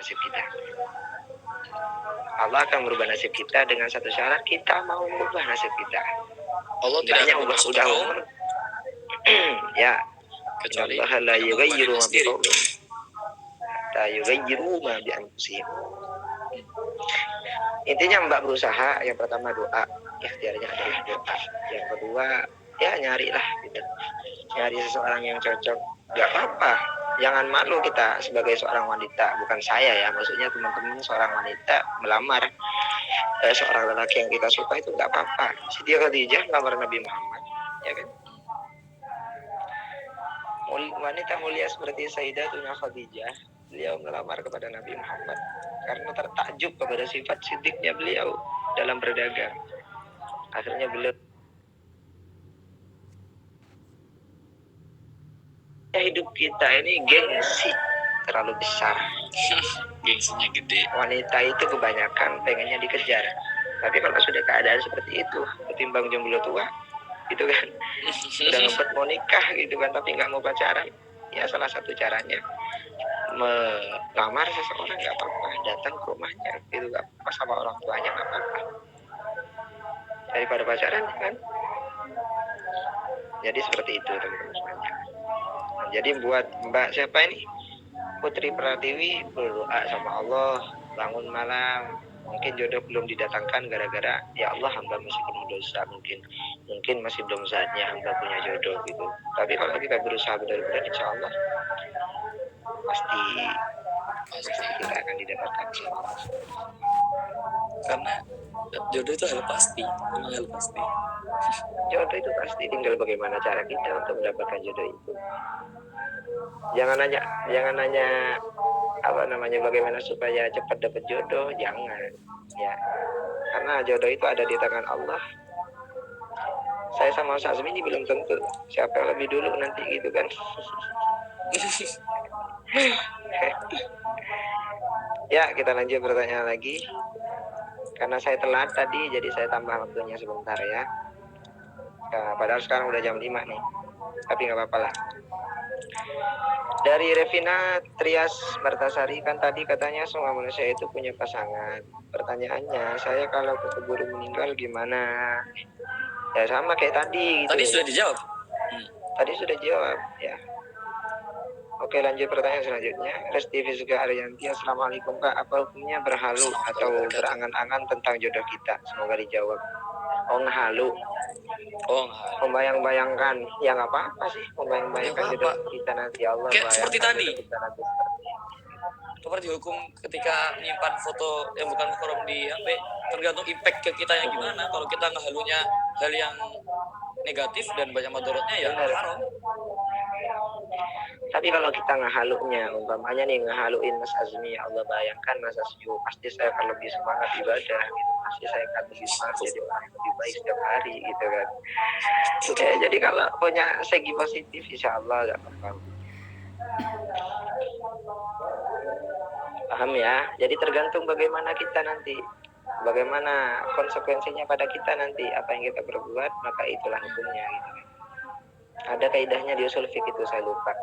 nasib kita. Allah akan merubah nasib kita dengan satu syarat, kita mau merubah nasib kita. Allah tidak akan ubah ya. kecuali Allah la yughayyiru ma biqaumin hatta yughayyiru ma bi anfusihim. Intinya Mbak berusaha, yang pertama doa, ikhtiarnya adalah doa. Yang kedua, ya nyarilah gitu. Nyari seseorang yang cocok. Gak apa-apa, jangan malu kita sebagai seorang wanita. Bukan saya ya, maksudnya teman-teman seorang wanita melamar seorang lelaki yang kita suka itu gak apa-apa. Siti Khadijah melamar Nabi Muhammad, ya kan? Wanita mulia seperti Sayyidatuna Khadijah, beliau melamar kepada Nabi Muhammad karena tertakjub kepada sifat sidiknya beliau dalam berdagang. Akhirnya beliau, hidup kita ini gengsi terlalu besar. Gengsinya gede. Wanita itu kebanyakan pengennya dikejar. Tapi kalau sudah keadaan seperti itu, ketimbang jomblo tua, gitu kan, udah ngempet mau nikah gitu kan, tapi nggak mau pacaran, ya salah satu caranya melamar seseorang nggak apa-apa, datang ke rumahnya gitu, nggak apa-apa, sama orang tuanya nggak apa-apa, daripada pacaran kan. Jadi seperti itu teman-teman semuanya. Nah, jadi buat Mbak siapa ini, Putri Pratiwi, berdoa sama Allah, bangun malam, mungkin jodoh belum didatangkan gara-gara ya Allah hamba masih penuh dosa, mungkin masih belum saatnya hamba punya jodoh gitu. Tapi kalau kita berusaha benar-benar, insya Allah pasti kita akan didapatkan. Karena jodoh itu hal pasti, memang hal pasti. Jodoh itu pasti, tinggal bagaimana cara kita untuk mendapatkan jodoh itu. Jangan nanya bagaimana supaya cepat dapat jodoh, jangan ya, karena jodoh itu ada di tangan Allah. Saya sama Ustaz Azmi ini belum tentu siapa yang lebih dulu nanti gitu kan. Ya, kita lanjut pertanyaan lagi. Karena saya telat tadi, jadi saya tambah waktunya sebentar ya. Padahal sekarang udah jam 5 nih, tapi nggak apa-apa lah. Dari Revina Trias Martasari, kan tadi katanya semua manusia itu punya pasangan. Pertanyaannya, saya kalau keburu meninggal gimana? Ya sama kayak tadi gitu. Tadi sudah dijawab. Tadi sudah jawab ya. Oke, lanjut pertanyaan selanjutnya. Resti Fisga Ariyanti, Assalamualaikum Kak, apa hukumnya berhalu atau berangan-angan tentang jodoh kita? Semoga dijawab. Oh, ngehalu. Membayang-bayangkan, ya nggak apa-apa sih, membayang-bayangkan jodoh kita nanti. Allah kayak seperti tadi. Kita nanti seperti hukum ketika menyimpan foto yang bukan muhram di HP, tergantung impact ke kita yang gimana. Kalau kita ngehalunya hal yang negatif dan banyak madorotnya, ya haram. Tapi kalau kita ngehalunya, umpamanya nih ngehaluin Mas Azmi, ya Allah bayangkan Mas Azmi, pasti saya akan lebih semangat ibadah gitu, pasti saya akan lebih semangat jadi orang yang lebih baik setiap hari gitu kan. Jadi kalau punya segi positif, insya Allah gak apa-apa. Paham ya? Jadi tergantung bagaimana kita nanti, bagaimana konsekuensinya pada kita nanti, apa yang kita berbuat, maka itulah hukumnya gitu. Ada kaidahnya di usul fiqh itu, saya lupa.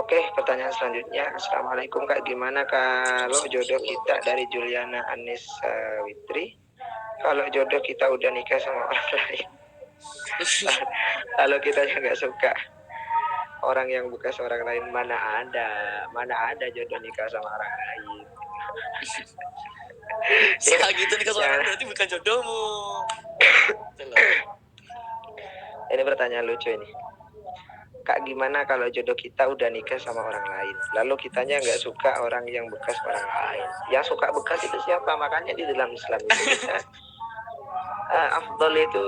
Oke, pertanyaan selanjutnya. Assalamualaikum Kak, gimana kalau jodoh kita dari Juliana Anis Witri? Kalau jodoh kita udah nikah sama orang lain, kalau kita nggak suka orang yang bekas orang lain, mana ada jodoh nikah sama orang lain. Setelah gitu nikah sama orang berarti bukan jodohmu. Ini pertanyaan lucu ini. Kak, gimana kalau jodoh kita udah nikah sama orang lain, lalu kitanya nggak suka orang yang bekas orang lain? Yang suka bekas itu siapa? Makanya di dalam Islam itu kita afdol itu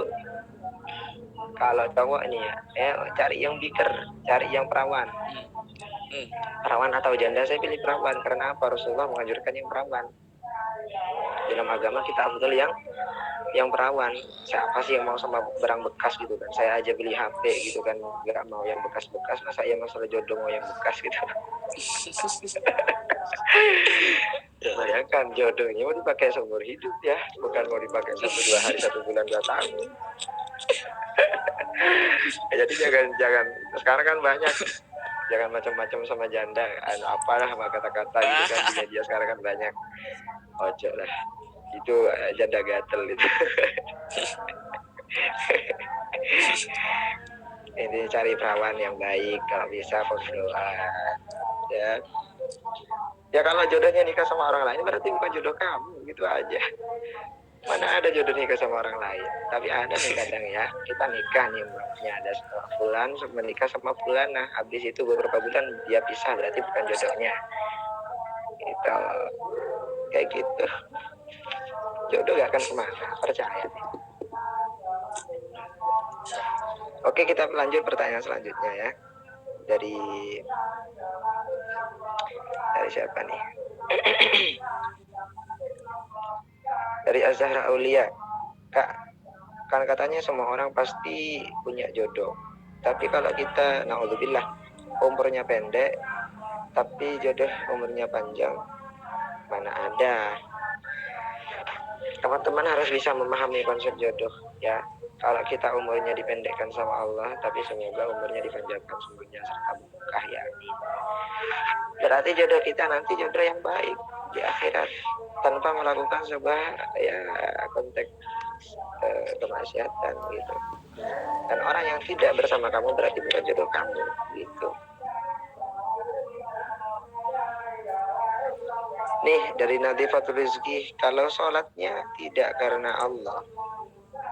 kalau cowok ini ya, cari yang biker, cari yang perawan. Perawan atau janda, saya pilih perawan. Karena apa? Rasulullah menganjurkan yang perawan. Dalam agama kita afdol yang perawan. Siapa sih yang mau sama barang bekas gitu kan? Saya aja beli HP gitu kan, nggak mau yang bekas-bekas, masa ya masalah jodoh mau yang bekas gitu. Bayangkan jodohnya mau dipakai seumur hidup ya, bukan mau dipakai 1-2 hari, 1 bulan, 2 tahun. Jadi jangan sekarang kan banyak jangan macam-macam sama janda, apalah sama kata-kata gitu kan, di media sekarang kan banyak. Ojo lah, itu janda gatel itu. Ini cari perawan yang baik, kalau bisa berdoa ya. Ya kalau jodohnya nikah sama orang lain berarti bukan jodoh kamu, gitu aja. Mana ada jodoh nikah sama orang lain. Tapi ada nih kadang ya, kita nikah nih umpamanya ada fulan menikah sama fulan, nah habis itu beberapa bulan dia pisah, berarti bukan jodohnya. Gitu. Kayak gitu. Jodoh gak akan kemana, percaya nih. Oke, kita lanjut pertanyaan selanjutnya ya. Dari siapa nih? Dari Azhara Aulia. Kak, kan katanya semua orang pasti punya jodoh. Tapi kalau kita, naudzubillah, umurnya pendek, tapi jodoh umurnya panjang, mana ada. Teman-teman harus bisa memahami konsep jodoh ya. Kalau kita umurnya dipendekkan sama Allah, tapi semoga umurnya dipanjangkan semuanya serta berkah ya. Berarti jodoh kita nanti jodoh yang baik di akhirat, tanpa melakukan sebuah ya konteks kemaksiatan gitu. Dan orang yang tidak bersama kamu berarti bukan jodoh kamu gitu. Nih dari Nadifatul Rizki, kalau sholatnya tidak karena Allah,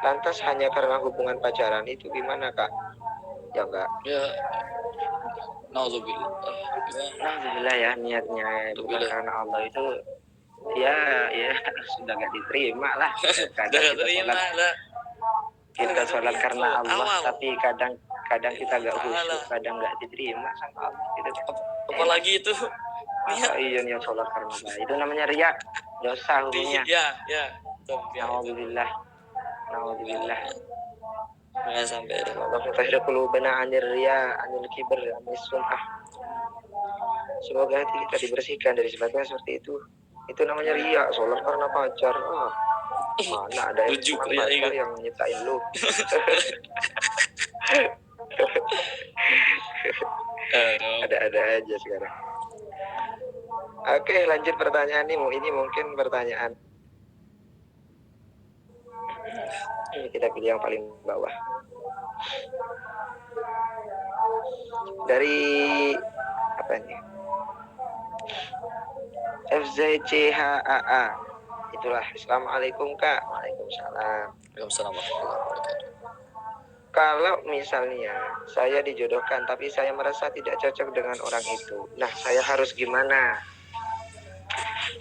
lantas hanya karena hubungan pacaran, itu gimana Kak? Ya enggak. Ya, naudzubillah. Alhamdulillah ya, niatnya bukan karena Allah itu ya sudah gak diterima lah. Kadang kita sholat karena Allah, tapi kadang kita gak khusyuk, kadang gak diterima sama Allah gitu. Apalagi itu niat sholat karena Allah, itu namanya riya, dosa hukumnya. Ya. Alhamdulillah. Jangan sampai Allah mutahhir qulubana 'anil riya, 'anil kibr, 'anil sum'ah. Semoga hati kita dibersihkan dari sebagainya seperti itu. Itu namanya riya, sholat karena pacar. Mana ada pacar yang nyetain lu. Ada aja sekarang. Oke, lanjut pertanyaan ini mungkin pertanyaan. Ini kita pilih yang paling bawah. Dari apa ini? FZCHAA. Itulah. Assalamualaikum Kak. Waalaikumsalam. Waalaikumsalam warahmatullahi wabarakatuh. Kalau misalnya saya dijodohkan tapi saya merasa tidak cocok dengan orang itu, nah saya harus gimana?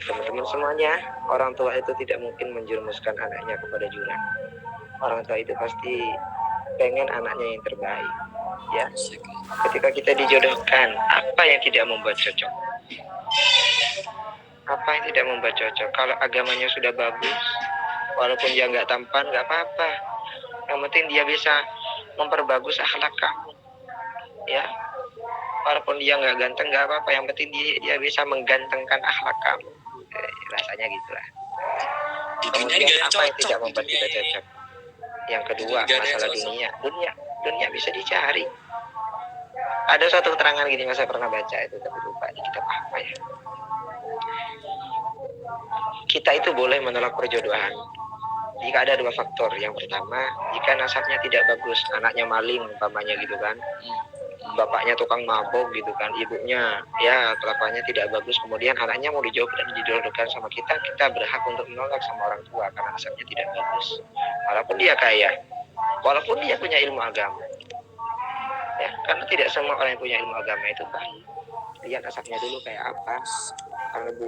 Teman-teman semuanya, orang tua itu tidak mungkin menjerumuskan anaknya kepada jurang. Orang tua itu pasti pengen anaknya yang terbaik ya. Ketika kita dijodohkan, apa yang tidak membuat cocok? Kalau agamanya sudah bagus, walaupun dia nggak tampan nggak apa-apa, yang penting dia bisa memperbagus akhlak kamu ya. Walaupun dia nggak ganteng nggak apa-apa, yang penting dia bisa menggantengkan akhlak kamu. Rasanya gitulah. Kemudian apa yang tidak membuat kita cocok? Yang kedua, masalah dunia bisa dicari. Ada suatu keterangan gini, saya pernah baca itu tapi lupa di kitab apa ya. Kita itu boleh menolak perjodohan jika ada dua faktor. Yang pertama, jika nasabnya tidak bagus, anaknya maling umpamanya gitu kan, bapaknya tukang mabok gitu kan, ibunya ya kelakuannya tidak bagus, kemudian anaknya mau dijodohkan sama kita berhak untuk menolak sama orang tua karena nasabnya tidak bagus, walaupun dia kaya, walaupun dia punya ilmu agama ya. Karena tidak semua orang yang punya ilmu agama itu baik. Lihat nasabnya dulu kayak apa. Kalau